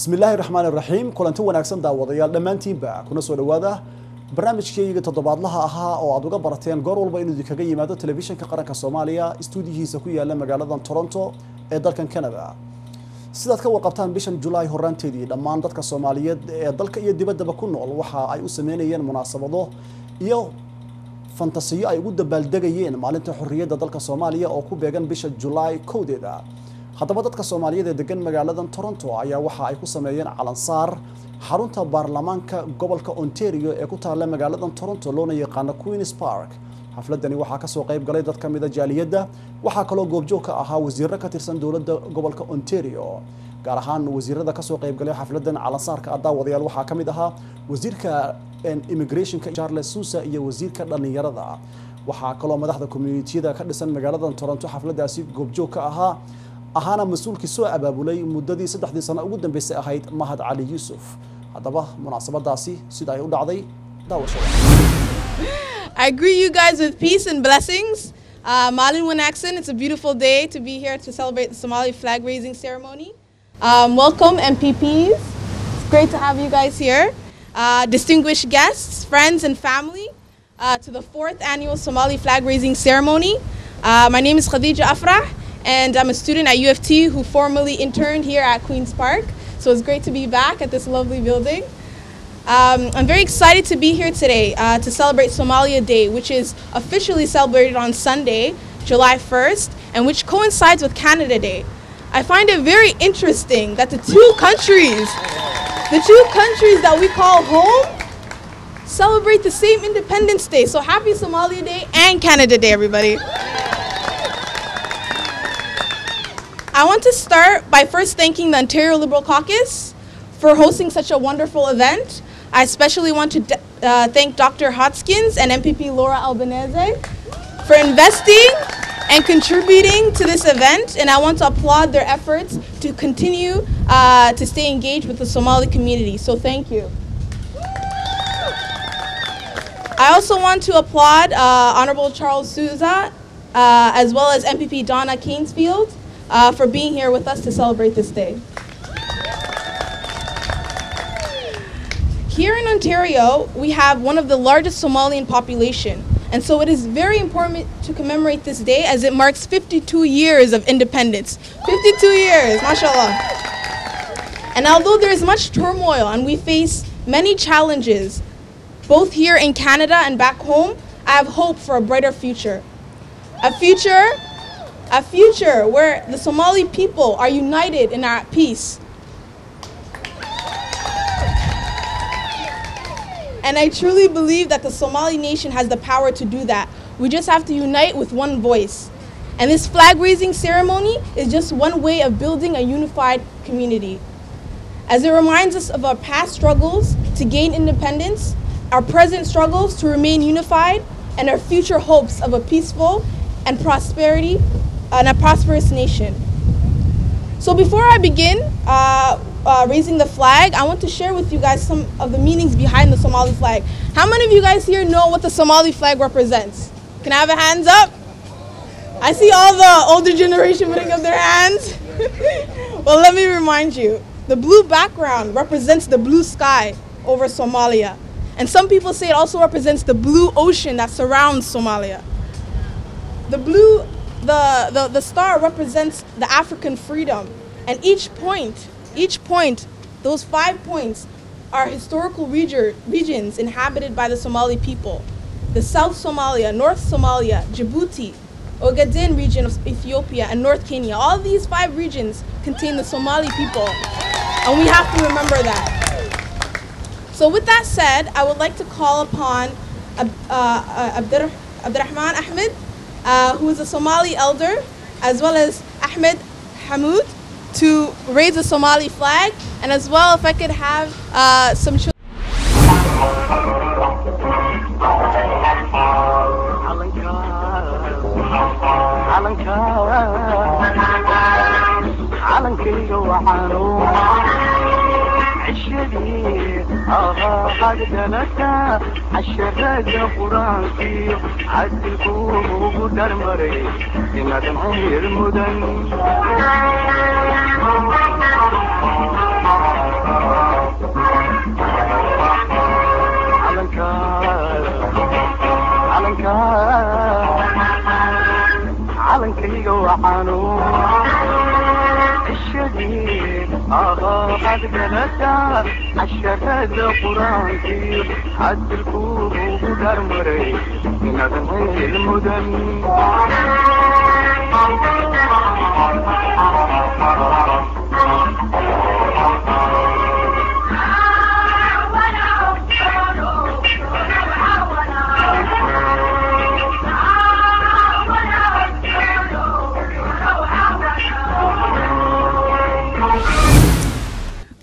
بسم الله الرحمن الرحيم كلنتو wanaagsan daawadayaal dhamaantiinba kuna soo dhawaada barnaamijkeega toddobaadlaha ahaa oo aad uga barateen goor walba inuu idinkaga yimaado telefishinka qaranka Soomaaliya stuudiyihiisa ku yaala magaalada Toronto ee dalkan Canada sidaad ka warqabtaan bishan July horaanteedii dhammaan dadka Soomaaliyeed ee dalka iyo dibadda ku nool waxa ay u sameeyeen munaasabado iyo fantasiyo ay ugu dabaaldegayeen maalinta xorriyadda dalka Soomaaliya oo ku beegan bisha July koodeeda haddaba dadka Soomaaliyeed ee degan magaalada Toronto ayaa waxa ay ku sameeyeen calansaar xarunta baarlamaanka gobolka Ontario ee ku taala magaalada Toronto loona yaqaan Queen's Park xafladani waxa ka soo qayb galay dad ka mid ah jaaliyadda waxa kale oo goobjoog ka ahaa wasiirro ka tirsan dawladda gobolka Ontario gaar ahaan wasiirrada ka soo qayb galay xafladan calansaarka daawadayaal waxa ka mid ahaa wasiirka immigrationka Charles Sousa iyo wasiirka dhalinyarada waxa kale oo madaxda community-da ka dhisan magaalada Toronto xafladaasi goobjoog ka ahaa ahana mas'uulkii soo abaabulay muddadii 3 sano ugu dambeysay ahayd Mahad Ali Yusuf hadaba munaasabadaasi sida ay u dhacday daawashada I greet you guys with peace and blessings. Malin Wanaksan, it's a beautiful day to be here to celebrate the Somali flag raising ceremony. Welcome MPPs. It's great to have you guys here. Distinguished guests, friends and family to the 4th annual Somali flag raising ceremony. My name is Khadija Afrah. And I'm a student at UFT who formerly interned here at Queen's Park. So it's great to be back at this lovely building. I'm very excited to be here today to celebrate Somalia Day, which is officially celebrated on Sunday, July 1st, and which coincides with Canada Day. I find it very interesting that the two countries that we call home celebrate the same Independence Day. So happy Somalia Day and Canada Day, everybody. I want to start by first thanking the Ontario Liberal Caucus for hosting such a wonderful event. I especially want to thank Dr. Hotskins and MPP Laura Albanese for investing and contributing to this event, and I want to applaud their efforts to continue to stay engaged with the Somali community, so thank you. I also want to applaud Honorable Charles Sousa as well as MPP Donna Kingsfield for being here with us to celebrate this day. Here in Ontario, we have one of the largest Somalian population, and so it is very important to commemorate this day as it marks 52 years of independence. 52 years, mashallah. And although there is much turmoil and we face many challenges, both here in Canada and back home, I have hope for a brighter future. A future where the Somali people are united and are at peace. And I truly believe that the Somali nation has the power to do that. We just have to unite with one voice. And this flag raising ceremony is just one way of building a unified community. As it reminds us of our past struggles to gain independence, our present struggles to remain unified, and our future hopes of a peaceful and a prosperous nation. So before I begin raising the flag, I want to share with you guys some of the meanings behind the Somali flag. How many of you guys here know what the Somali flag represents? Can I have a hands up? I see all the older generation putting up their hands. Well, let me remind you, the blue background represents the blue sky over Somalia. And some people say it also represents the blue ocean that surrounds Somalia. The star represents the African freedom, and each point, those 5 points are historical regions inhabited by the Somali people. The South Somalia, North Somalia, Djibouti, Ogaden region of Ethiopia, and North Kenya. All these 5 regions contain the Somali people, and we have to remember that. So with that said, I would like to call upon Abdurrahman Ahmed, who is a Somali elder, as well as Ahmed Hamoud, to raise the Somali flag, and as well if I could have some children. علنكيga waxaanu الشديد قد جلسا الشهد قرانكي حد الكوب ودرمري نغني المدن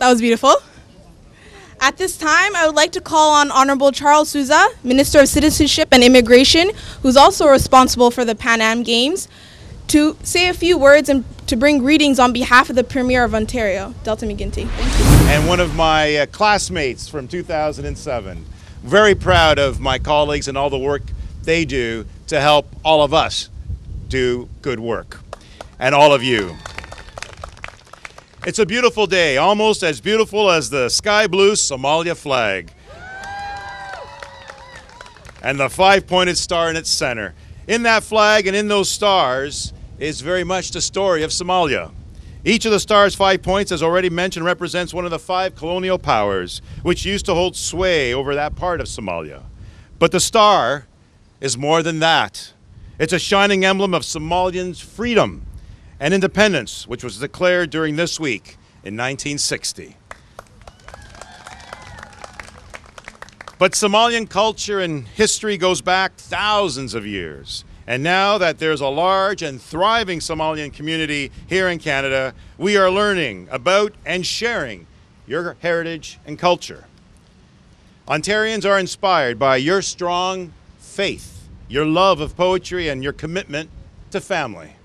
That was beautiful. At this time, I would like to call on Honorable Charles Souza, Minister of Citizenship and Immigration, who's also responsible for the Pan Am Games, to say a few words and to bring greetings on behalf of the Premier of Ontario, Delta McGuinty. Thank you. And one of my classmates from 2007. Very proud of my colleagues and all the work they do to help all of us do good work. And all of you. It's a beautiful day, almost as beautiful as the sky blue Somalia flag. And the 5-pointed star in its center. In that flag and in those stars is very much the story of Somalia. Each of the stars' 5 points, as already mentioned, represents one of the 5 colonial powers which used to hold sway over that part of Somalia. But the star is more than that. It's a shining emblem of Somalians' freedom and independence, which was declared during this week in 1960. But Somalian culture and history goes back thousands of years. And now that there's a large and thriving Somalian community here in Canada, we are learning about and sharing your heritage and culture. Ontarians are inspired by your strong faith, your love of poetry, and your commitment to family.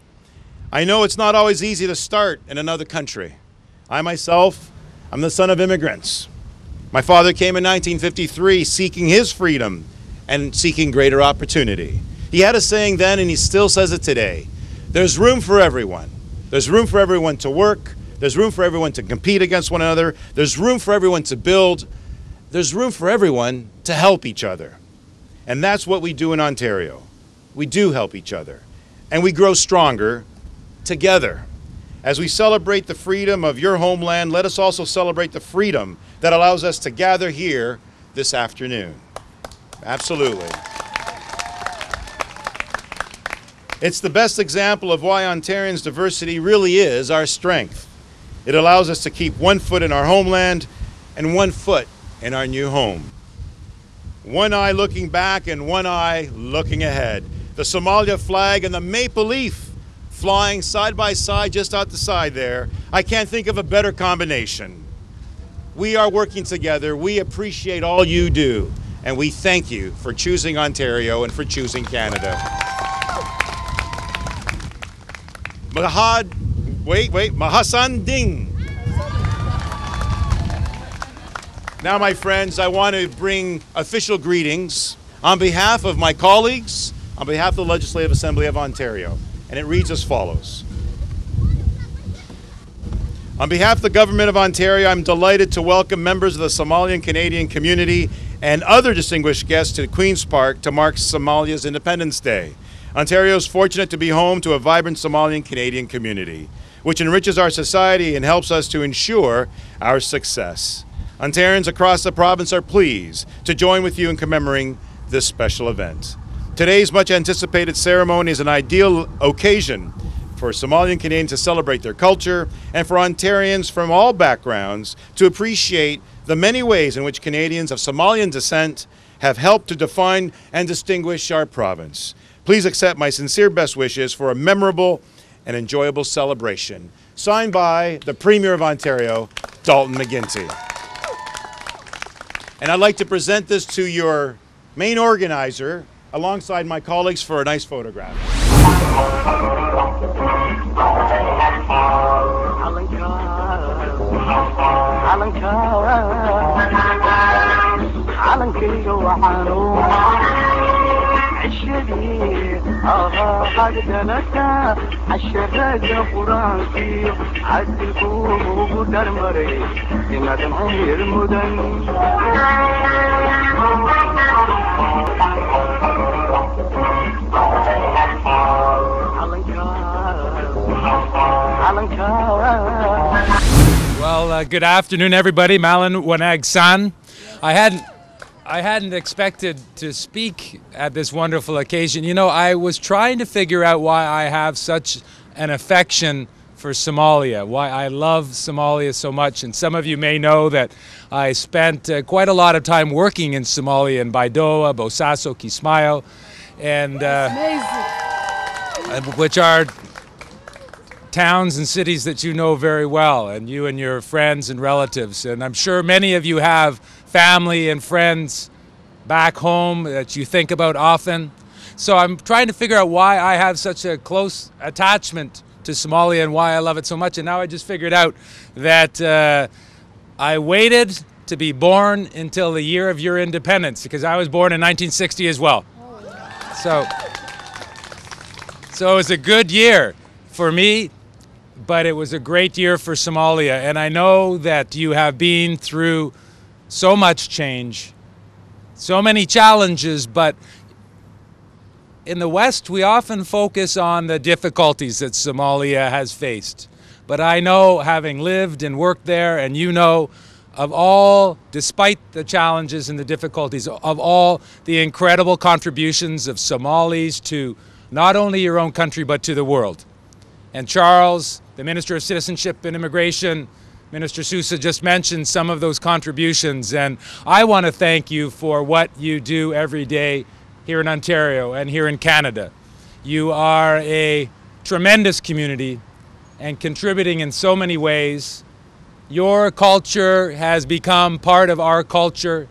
I know it's not always easy to start in another country. I myself, I'm the son of immigrants. My father came in 1953 seeking his freedom and seeking greater opportunity. He had a saying then, and he still says it today. There's room for everyone. There's room for everyone to work. There's room for everyone to compete against one another. There's room for everyone to build. There's room for everyone to help each other. And that's what we do in Ontario. We do help each other. And we grow stronger together. As we celebrate the freedom of your homeland, let us also celebrate the freedom that allows us to gather here this afternoon. Absolutely. It's the best example of why Ontarians' diversity really is our strength. It allows us to keep one foot in our homeland and one foot in our new home. One eye looking back and one eye looking ahead. The Somalia flag and the maple leaf flying side by side just out the side there. I can't think of a better combination. We are working together. We appreciate all you do. And we thank you for choosing Ontario and for choosing Canada. Mahasan Ding. Now, my friends, I want to bring official greetings on behalf of my colleagues, on behalf of the Legislative Assembly of Ontario. And it reads as follows. On behalf of the Government of Ontario, I'm delighted to welcome members of the Somalian Canadian community and other distinguished guests to Queen's Park to mark Somalia's Independence Day. Ontario is fortunate to be home to a vibrant Somalian Canadian community, which enriches our society and helps us to ensure our success. Ontarians across the province are pleased to join with you in commemorating this special event. Today's much anticipated ceremony is an ideal occasion for Somalian Canadians to celebrate their culture and for Ontarians from all backgrounds to appreciate the many ways in which Canadians of Somalian descent have helped to define and distinguish our province. Please accept my sincere best wishes for a memorable and enjoyable celebration. Signed by the Premier of Ontario, Dalton McGuinty. And I'd like to present this to your main organizer, alongside my colleagues, for a nice photograph. عشدي حق دلتا عشرة قرانتي عدلكو قدر مري إن دمعي المدن Well, good afternoon, everybody. Malin Wanag San. I hadn't expected to speak at this wonderful occasion. You know, I was trying to figure out why I have such an affection for Somalia, why I love Somalia so much. And some of you may know that I spent quite a lot of time working in Somalia, in Baidoa, Bosaso, Kismayo, and which are towns and cities that you know very well, and you and your friends and relatives. And I'm sure many of you have family and friends back home that you think about often. So I'm trying to figure out why I have such a close attachment to Somalia and why I love it so much. And now I just figured out that I waited to be born until the year of your independence, because I was born in 1960 as well. So it was a good year for me, but it was a great year for Somalia. And I know that you have been through so much change, so many challenges, but in the West, we often focus on the difficulties that Somalia has faced. But I know, having lived and worked there, and you know, of all, despite the challenges and the difficulties, of all the incredible contributions of Somalis to not only your own country, but to the world. And Charles, the Minister of Citizenship and Immigration, Minister Sousa, just mentioned some of those contributions. And I want to thank you for what you do every day here in Ontario and here in Canada. You are a tremendous community and contributing in so many ways. Your culture has become part of our culture,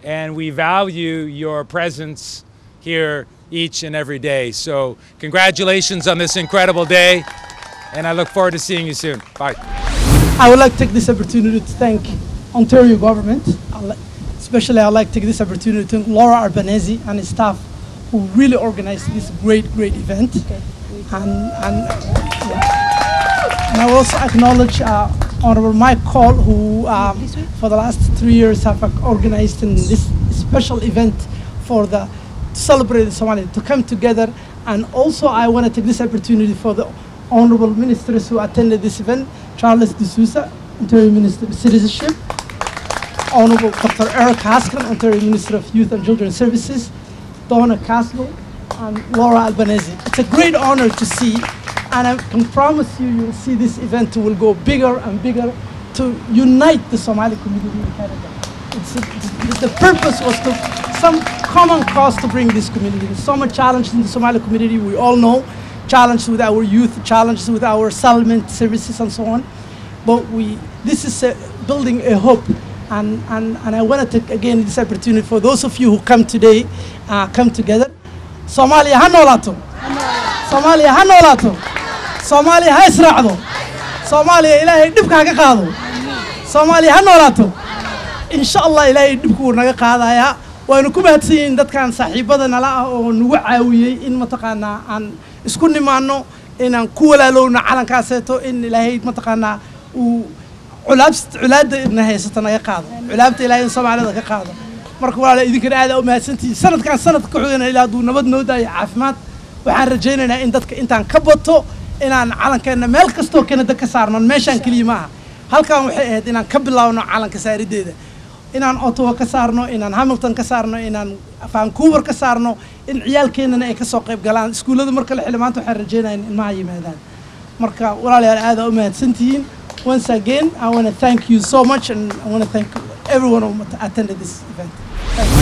and we value your presence here each and every day. So congratulations on this incredible day, and I look forward to seeing you soon. Bye. I would like to take this opportunity to thank Ontario government. Especially I'd like to take this opportunity to thank Laura Albanese and his staff who really organized this great event. Okay. And I will also acknowledge Honorable Mike Cole, who for the last 3 years have organized in this special event for the celebrate Somalia, to come together. And also I want to take this opportunity for the honorable ministers who attended this event: Charles de Sousa, Ontario Minister of Citizenship; Honorable Dr. Eric Haskin, Ontario Minister of Youth and Children's Services; Donna Caslow, and Laura Albanese. It's a great honor to see, and I can promise you, you'll see this event will go bigger and bigger to unite the Somali community in Canada. The purpose was to some common cause to bring this community. There's so much challenge in the Somali community, we all know. Challenges with our youth, challenges with our settlement services and so on. But this is building a hope. And I want to take again this opportunity for those of you who come today, come together. Somalia ha noolaato. Somalia ha noolaato. Somalia ha israacdo. Somalia ilaahay dhibka ha ka qaado. Somalia ha noolaato. Insha Allah ilaahay dhibku naga qaadaya. Waanu ku mahadsanyihiin dadkan saaxiibada nala ah oo nagu caawiyay in mataqaanaa aan isku nimaano, inaan ku walaalowno calankaaseeto, in ilaahay mataqaanaa uu culaabta ina haysato naga qaado, culaabta ilaahay Soomaalida ka qaado. Marka walaal idinkana aad u mahadsantihiin. sanadkan sanad ka xigana ilaa duu nabad noo daayo caafimaad, waxaan rajaynaynaa in dadka intaan ka bato inaan calankeena meel kastoo Canada ka saarno, meeshaan kaliya maaha. Halkan waxay ahayd inaan ka bilaawno calanka saarideeda, inaan Ottawa ka saarno, inaan Hamilton ka saarno, inaan Vancouver ka saarno, in ciyaalkeenana ay ka soo qayb galaan iskuulada marka la xilmaanto. Waxaan rajaynaynaa in ma yimaadaan. Marka walaalayaal aad u mahadsantihiin. Once again, I want to thank you so much, and I want to thank everyone who attended this event.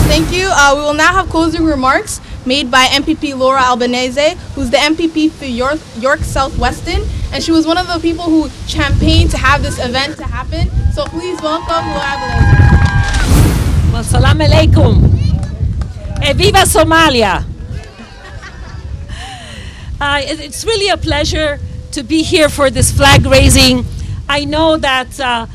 Thank you. We will now have closing remarks made by MPP Laura Albanese, who's the MPP for York South-Weston, and she was one of the people who campaigned to have this event to happen. So please welcome Laura Albanese. Well, salam alaikum. Viva Somalia. It's really a pleasure to be here for this flag raising. I know that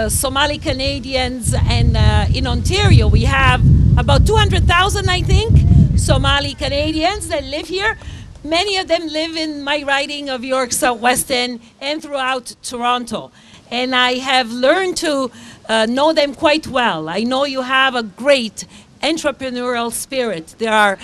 Somali Canadians and in Ontario we have about 200,000, I think, Somali Canadians that live here. Many of them live in my riding of York Southwestern and throughout Toronto. And I have learned to know them quite well. I know you have a great entrepreneurial spirit. There are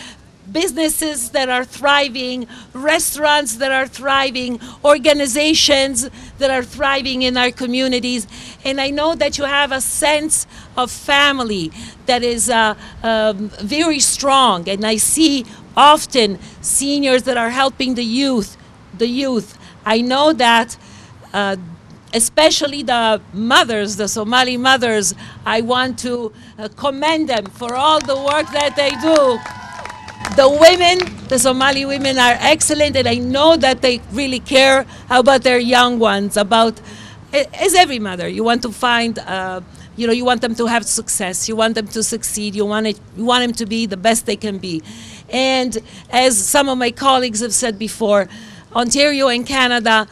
businesses that are thriving, restaurants that are thriving, organizations that are thriving in our communities. And I know that you have a sense of family that is very strong. And I see often seniors that are helping the youth. I know that especially the mothers, the Somali mothers, I want to commend them for all the work that they do. The women, the Somali women are excellent, and I know that they really care about their young ones, as every mother, you want to find, you want them to have success, you want them to succeed, you want them to be the best they can be. And as some of my colleagues have said before, Ontario and Canada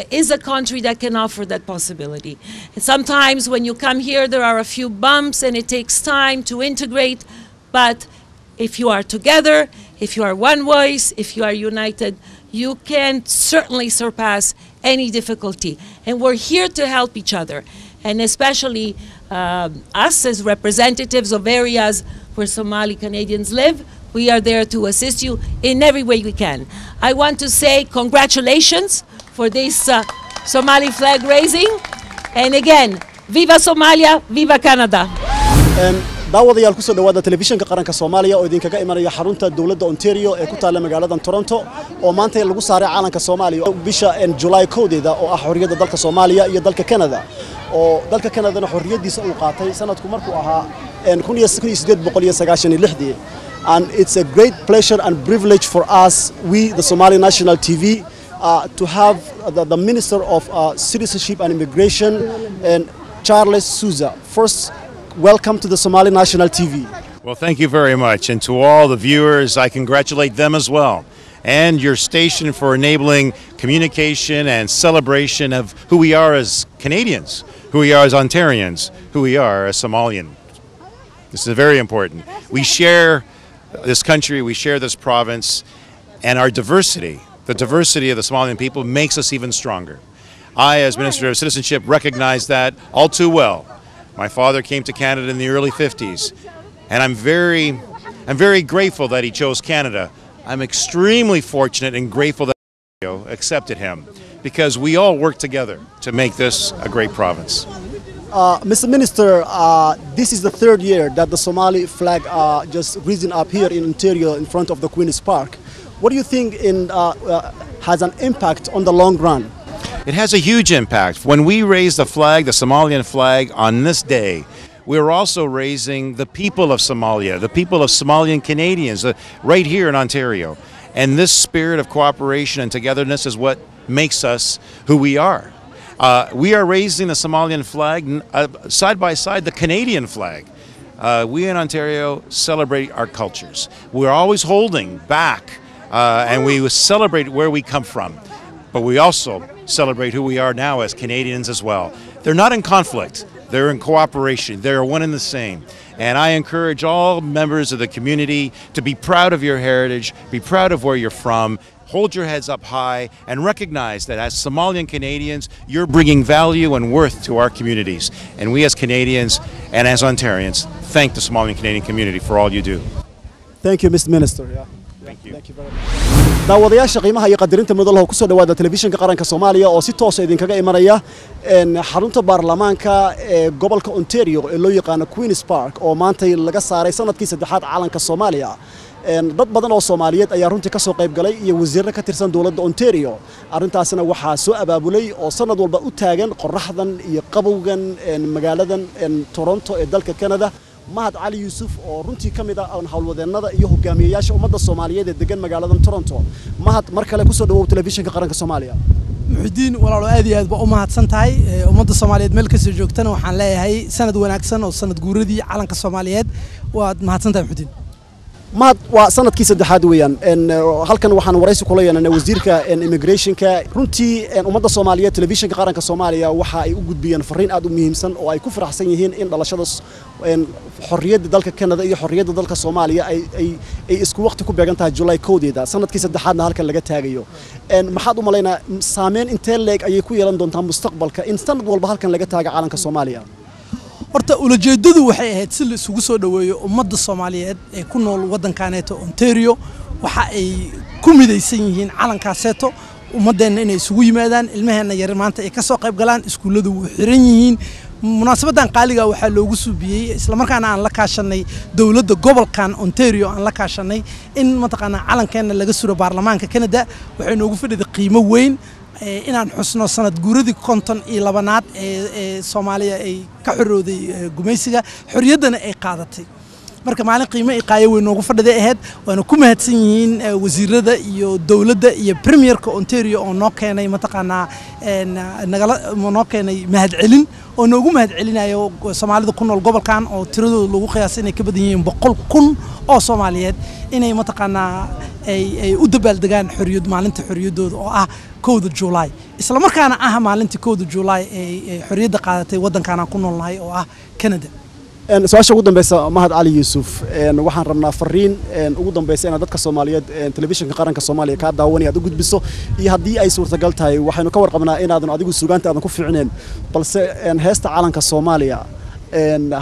is a country that can offer that possibility. And sometimes when you come here, there are a few bumps and it takes time to integrate, but if you are together, if you are one voice, if you are united, you can certainly surpass any difficulty. And we're here to help each other, and especially us as representatives of areas where Somali Canadians live. We are there to assist you in every way we can. I want to say congratulations for this Somali flag raising. And again, Viva Somalia, Viva Canada. daawadayaal ku soo dhawaada telefishinka qaranka Soomaaliya oo idinkaga imanaya xarunta dawladda Ontario ee ku taala magaalada Toronto oo maanta lagu saaray calanka Soomaaliya bisha July 1 oo ah xorriyadda dalka Soomaaliya iyo dalka Canada oo dalka Canada xorriyadiisa uu qaatay sanadku markuu ahaa 1896 and it's a great pleasure and privilege for us, we the Somali National TV, to have the Minister of Citizenship and Immigration, and Charles Souza. First, welcome to the Somali National TV. Well, thank you very much. And to all the viewers, I congratulate them as well. And your station for enabling communication and celebration of who we are as Canadians, who we are as Ontarians, who we are as Somalian. This is very important. We share this country, we share this province, and our diversity, the diversity of the Somalian people, makes us even stronger. I, as Minister of Citizenship, recognize that all too well. My father came to Canada in the early 50s, and I'm very grateful that he chose Canada. I'm extremely fortunate and grateful that Ontario accepted him, because we all work together to make this a great province. Mr. Minister, this is the third year that the Somali flag just risen up here in Ontario in front of the Queen's Park. What do you think has an impact on the long run? It has a huge impact. When we raise the flag, the Somalian flag, on this day, we're also raising the people of Somalia, the people of Somalian Canadians, right here in Ontario. And this spirit of cooperation and togetherness is what makes us who we are. We are raising the Somalian flag side by side the Canadian flag. We in Ontario celebrate our cultures. We're always holding back, and we celebrate where we come from. But we also celebrate who we are now as Canadians as well. They're not in conflict. They're in cooperation. They're one and the same. And I encourage all members of the community to be proud of your heritage, be proud of where you're from, hold your heads up high, and recognize that as Somalian Canadians, you're bringing value and worth to our communities. And we as Canadians and as Ontarians thank the Somalian Canadian community for all you do. Thank you, Mr. Minister. Yeah. Thank you. Thank you very much. daawadayaasha qiimaha iyo qadarinta mudalaha ku soo dhawaada telefishinka qaranka Soomaaliya oo si toos ah idinkaga imanaya xarunta baarlamaanka ee gobolka Ontario ee loo yaqaan Queen's Park oo maanta laga saaray sanadkii saddexaad calanka Soomaaliya. dad badan oo Soomaaliyeed ayaa runtii ka soo qayb galay iyo wasiirro ka tirsan dawladda Ontario. Arrintaasina waxaa soo abaabulay oo sanad walba u taagan qorraxdan iyo qabowgan magaaladan Toronto ee dalka Canada. Mahad Ali Yusuf oo runtii kamid ah hawlwadeennada iyo hogaamiyayaasha ummadda Soomaaliyeed ee degan magaalada Toronto. Mahad mar kale ku soo dhawow telefishinka qaranka Soomaaliya. muxudiin walaalo aad iyo aad ba u mahadsan tahay ummadda Soomaaliyeed meel kasta joogtana waxaan leeyahay sanad wanaagsan oo sanad guuradii calanka Soomaaliyeed waad mahadsan tahay muxudiin. ما وسنة كيس الدحاد ويان إن هالكن وحنا ورئيس كلية أن وزير كإن إميجريشن كرنتي إن أمضى الصومالية تلفزيون كقرن كصوماليا وحا يوجد بيان فرين أدو مهمسن أو أي كفر حسين يهين إن الله شخص إن حرية ذلك كندا أي حرية ذلك الصومالية أي إسكو وقت كوب بيجنتها جولاي كودي ده سنة كيس الدحاد هالكن لقيت هاجيو إن ما حد مالينا سامين إنتلك أي كوي لندن تام مستقبل كإن سنة والبهالكن لقيت هاج عالم كصوماليا horta ulajeedadu waxay ahayd si la isugu soo dhaweeyo ummadda Soomaaliyeed ee ku nool waddankaaneeto Ontario waxa ay ku midaysan yihiin calankaaseeto ummadeena inay isugu yimaadaan ilmaheena yar maanta ay ka soo qayb galaan iskuuladu way xiran yihiin munaasabadan qaaliga waxa loogu suubiyay isla markaana aan la kaashanay dawladda gobolkan Ontario aan la kaashanay in mataqaana calankeena laga suro baarlamaanka Canada waxay noogu fadhiday qiimo weyn inaan xusno sanad guuradii 52aad ee Soomaaliya ay ka xorowday gumaysiga xorriyadana ay qaadatay marka maalin qiimo ay qaayo weyn ugu fadhiday ahayd waana ku mahadsan yihiin wasiirada iyo dawladda iyo premierka Ontario oo noo keenay mataqaana nagala noo keenay mahad celin oo noogu mahad celinayo Soomaalida ku nool gobolkan oo tiradooda lagu qiyaasay inay ka badan yihiin 100,000 oo Soomaaliyeed inay mataqaana ay u dabaaldegaan xorriyad maalinta xorriyadooda oo ah 1 July isla markaana ah maalinta 1 July ee xorriyadda qaadatay waddankan ku noolnahay oo ah Canada su-aasha ugu dambaysa Mahad Ali Yuusuf waxaan rabnaa fariin ugu dambaysa in dadka Soomaaliyeed telefishinka qaranka Soomaaliya ka daawanaya u gudbiso iyo haddii ay suurtagal tahay waxaynu ka warqabnaa inaadan adigu suugaanta aadan ku fiicneen balse heesta calanka Soomaaliya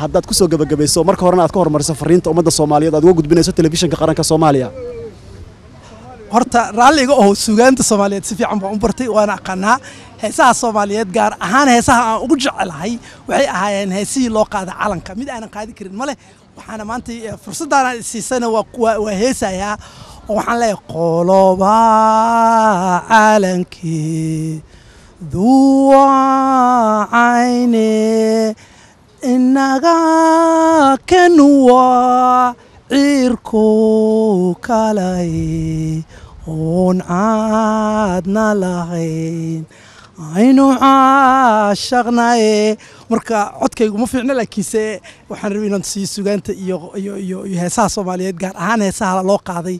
haddaad ku soo gabagabayso marka horena aad ka hormariso fariinta ummadda Soomaaliyeed aad uga gudbinayso telefishinka qaranka Soomaaliya horta raaliga oo suugaanta Soomaaliyeed si fiican baan u bartay waana aqaanaa heesaha Soomaaliyeed gaar ahaan heesaha aan ugu jecelahay waxay ahaayeen heesihii loo qaada calanka mid aanan qaadi karin male waxaana maanta fursadana siisana waa heesayaa oo waxaan leeyahay qoloba calankii duwa ayne inaga kanwa cirku kalay on aadna lahayn aynu caashaqnaye marka codkaygu ma fiicna laakiinse waxaan rabay inaan sii sugaanta iyo heesaha Soomaaliyeed gaar ahaan heesaha loo qaaday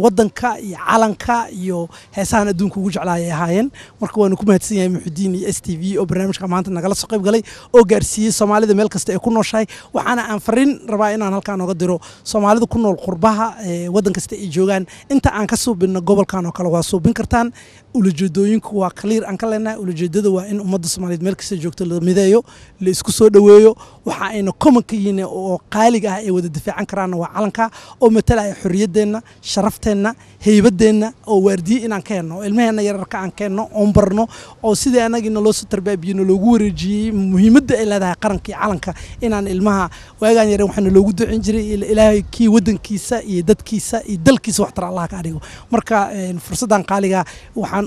waddanka iyo calanka iyo heesahan adduunka ugu jeclaayay ahaayeen marka waanu ku mahadsan yahay Muxudiin iyo STV oo barnaamijka maanta nagala soo qayb galay oo gaarsiiyay Soomaalida meel kasta ay ku nooshahay waxaana aan fariin rabaa inaan halkaan uga diro Soomaalida ku nool qurbaha waddan kasta ay joogaan inta aan ka suubino gobolkan oo kale waa suubin kartaan ulajeedooyinku waa clear aan ka leenahay ulajeedada waa in ummadda Soomaaliyeed meel kasta joogto la mideeyo la isku soo dhaweeyo waxa ayna common ka yihiin oo qaaliga ah ay wada difaacan karaan waa calanka oo matalaya xorriyadeena sharafteena heybadeenna oo waardiye inaan ka heno ilmaheena yararka aan ka heno oo barno oo sidii anagina loo soo tarbiyaano loogu wareejiyay muhiimadda ay leedahay qaranka iyo calanka inaan ilmaha waagaan yareen waxaan loogu ducin jiray ilaahay kii wadankiisa iyo dadkiisa iyo dalkiisa wax tar Allah ka dhigo marka fursadan qaaliga waxaan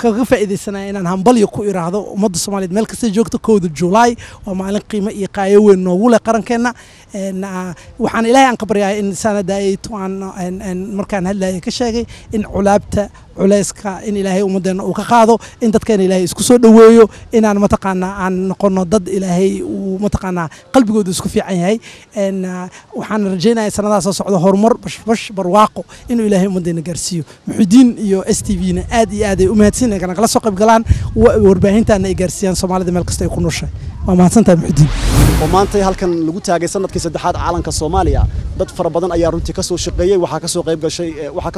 kaga faa'iideysanayaa inaan hambalyo ku iraahdo ummadda Soomaaliyeed meel kasta joogto 1 July waa maalin qiimo iyo qaayo weyn noogu leh qarankeena waxaan ilaahay aan ka baryahay in sanada ay markaan hadlaayay ka sheegay in culaabta culayska in ilaahay ummadeena uu ka qaado in dadkeena ilaahay isku soo dhaweeyo inaan mataqaana aan noqono dad ilaahay uu mataqaana qalbigooda isku fiican yahay waxaan rajaynayaa sanadaha soo socda horumar bash barwaaqo inuu ilaahay ummadeena gaarsiiyo Muxudiin iyo STV-na aad iyo aad ay u mahadsanyihiin kana kala soo qayb galaan warbaahintaana ay gaarsiiyaan Soomaalida meel kasta ay ku nooshahay waa mahadsantahay Muxudiin oo maanta halkan lagu taagay sanadkii saddexaad calanka Soomaaliya dad fara badan ayaa runtii ka soo shaqeeyay waxaa ka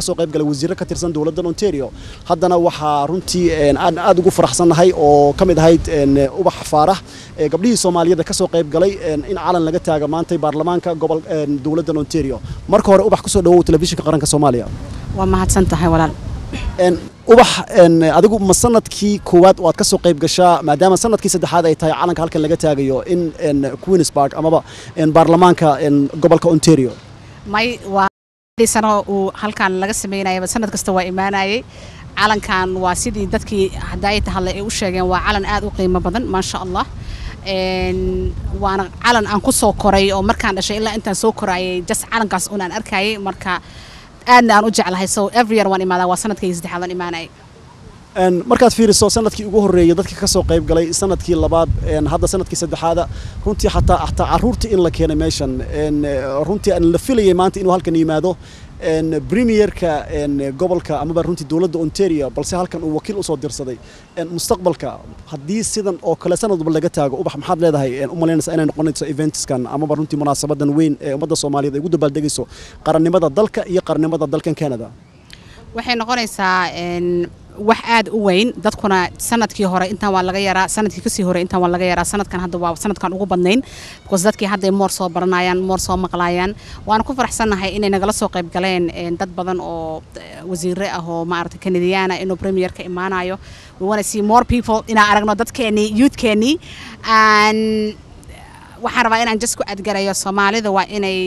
soo qayb galay wasiirro ka tirsan dawladda Ontario haddana waxaa runtii aan aad ugu faraxsanahay oo kamid ahayd ubax faarax gabdhihii Soomaaliyeed ka soo qayb galay in calan laga taago maanta baarlamaanka gobol dawladda Ontario marka hore ubax ku soo dhawow telefishinka qaranka Soomaaliya waa mahadsantahay walaal ubax adigu ma sanadkii koowaad oo aad ka soo qayb gashaa maadaama sanadkii saddexaad ay tahay calanka halkan laga taagayo in Queen's Park amaba baarlamaanka gobolka Ontario may waa sano uu halkan laga sameeyay sanad kasta waa imaanayay calankan waa sidii dadkii hadaayta hadlay ay u sheegeen waa calan aad u qiimo badan ma sha Allah waana calan aan ku soo koray oo markaan dhashay ilaa intaan soo korayay just calankaas oo aan arkayay marka aadna aan u jeclahay so every year waan imaadaa waa sanadkii saddexaad aan imaanay markaad fiiriso sanadkii ugu horeeyay dadka ka soo qayb galay sanadkii labaad hadda sanadkii saddexaad runtii xataa caruurtii in la keenay meeshan runtii aan la filayay maanta inuu halkan yimaado premierka gobolka amaba runtii dawladda Ontario balse halkan uu wakiil u soo dirsaday mustaqbalka haddii sidan oo kale sanadba laga taago ubax maxaad leedahay u malaynaysaa inay noqonayso eventskan amaba runtii munaasabadan weyn ee ummadda Soomaaliyeed ay ugu dabaaldegayso qarannimada dalka iyo qarannimada dalkan Canada waxay noqonaysaa wax aad u weyn dadkuna sanadkii hore intaan waa laga yaraa sanadkii ka sii hore intaan waa laga yaraa sanadkan hadda waa sanadkan ugu badnayn because dadkii hadda moor soo baranayaan moor soo maqlayaan waan ku faraxsanahay inay nagala soo qayb galeen dad badan oo wasiirre ah oo maaragtay Canadian inuu premierka imaanayo we want to see more people ina aragno dadkeeni youthkeeni and waxaan rabaa inaan just ku adgarayo Soomaalida waa inay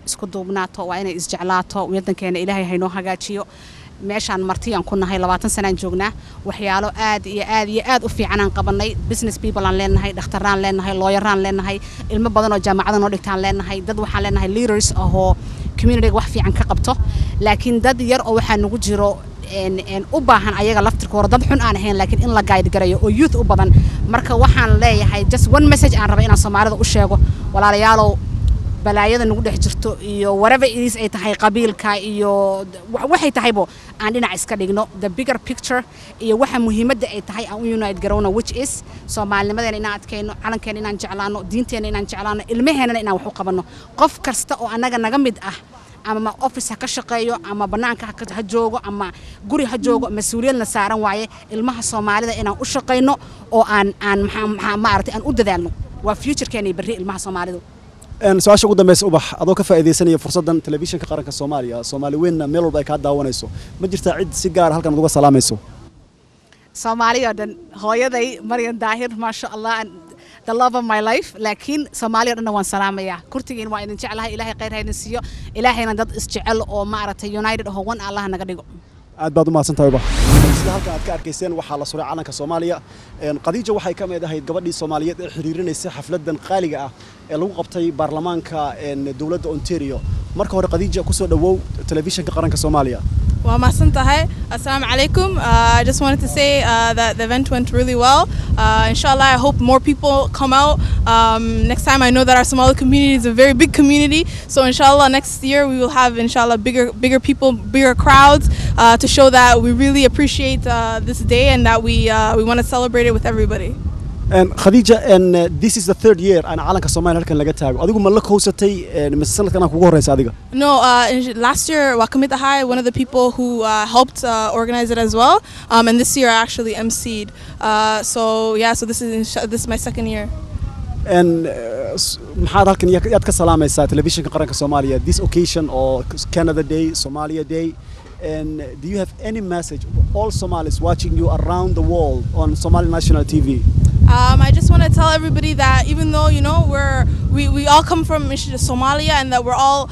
isku duubnaato waa inay isjeclaato wadankeena Ilaahay haynoo hagaajiyo meeshaan martiyaan ku nahay 20 sano aan joognaa waxyaalo aad iyo aad u fiican aan qabanay business people aan leenahay dhakhtaraan leenahay lawyeraan leenahay ilmo badan oo jaamacada noo dhigtaan leenahay dad waxaan leenahay leaders oo community wax fiican ka qabto laakiin dad yar oo waxa nagu jiro u baahan ayaga laftirkooda dad xun aan ahayn laakiin in la guide garayo oo youth u badan marka waxaan leeyahay just one message aan raba inaan Soomaalida u sheego walaalayaalow balaayada nagu dhex jirto iyo whatever it is ay tahay qabiilka iyo waxay tahaybo aan dhinac iska dhigno the bigger picture iyo waxa muhiimadda ay tahay aan u unite garowna which is Soomaalinimadeena inaan adkayno calankeena inaan jeclaano diinteena inaan jeclaano ilmaheena inaan wax u qabano qof kasta oo anaga naga mid ah ama office ka shaqeeyo ama banaanka ha joogo ama guri ha joogo mas'uuliyadna saaran waaye ilmaha Soomaalida inaan u shaqeyno oo aan maartay aan u dadaalno waa future-keena bari ilmaha Soomaalidu su-aasha ugu dambaysa ubax adoo ka faa'iideysanaya fursadan telefishinka qaranka Soomaaliya Somaliweyn meel walba ay ka daawanayso ma jirtaa cid si gaar halkan uga salaamayso Soomaaliya dan hooyaday Maryan Daahir ma sha Allah the love of my life laakiin Soomaaliya dhan waan salaamaya kurtigiin waa idin jecelahay Ilaahay khayr ha idin siiyo Ilaahayna dad isjecel oo maaragtay united oo one Allah naga dhigo aad baad u mahadsantahay ubax sida halka aad ka arkayseen waxa la suray calanka Soomaaliya qadiija waxay ka mid ahayd gabadhii Soomaaliyeed ee xiriirinaysa xafladan qaaliga ah ee lagu qabtay baarlamaanka dawladda Ontario marka hore qadiija ku soo dhawow telefishinka qaranka Soomaaliya waa mahadsantahay assalamu alaykum I just wanted to say that the event went really well inshallah I hope more people come out next time I know that our Somali community is a very big community so inshallah next year we will have inshallah bigger people bigger crowds to show that we really appreciate this day and that we want to celebrate it with everybody Khadija this is the third year aan calanka Soomaaliya halkan laga taago adigu ma la koosatay mise sanadkan kugu horeysa adiga No last year waa kamid ahay one of the people who helped organize it as well and this year I actually emceed so yeah so this is my second year maxaad halkan yaad ka salaamaysaa telefishinka qaranka Soomaaliya this occasion or Canada Day Somalia Day and do you have any message for all Somalis watching you around the world on Somali National TV I just want to tell everybody that even though you know we all come from Somalia and that we're all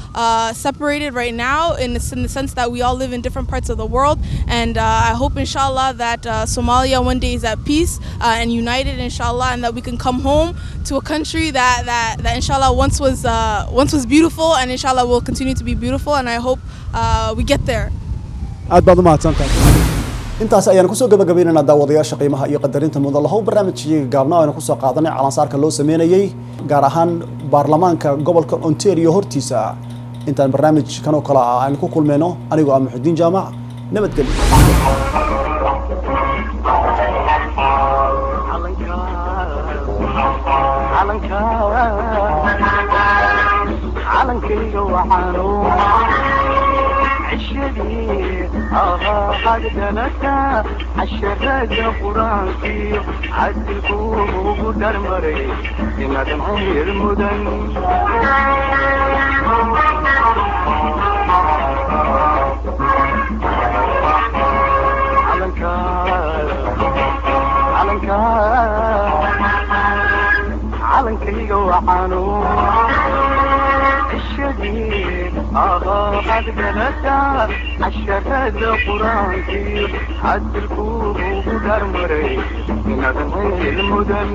separated right now in the sense that we all live in different parts of the world and I hope inshallah that Somalia one day is at peace and united inshallah and that we can come home to a country that inshallah once was beautiful and inshallah will continue to be beautiful and I hope we get there aad baad u mahadsantahay intaas ayaan ku soo gabagabeynaa daawadayaasha qiimaha iyo qadarinta mudan lahow barnaamijkii gaabnaa aynu ku soo qaadanay calansaarka loo sameeyay gaar ahaan baarlamaanka gobolka Ontario hortiisa intaan barnaamijkan oo kala ah aan ku kulmeyno anigu ah Muxudiin Jaamac nabadgelyo calankayga waxaanu عشري حقدنك عشرك فرانسي عدلكم وقدر مري لما تنعير مدن calankayga waxaanu الشديد حقدنك عشرك فرانسي عدلكم وقدر مري لما تنعير مدن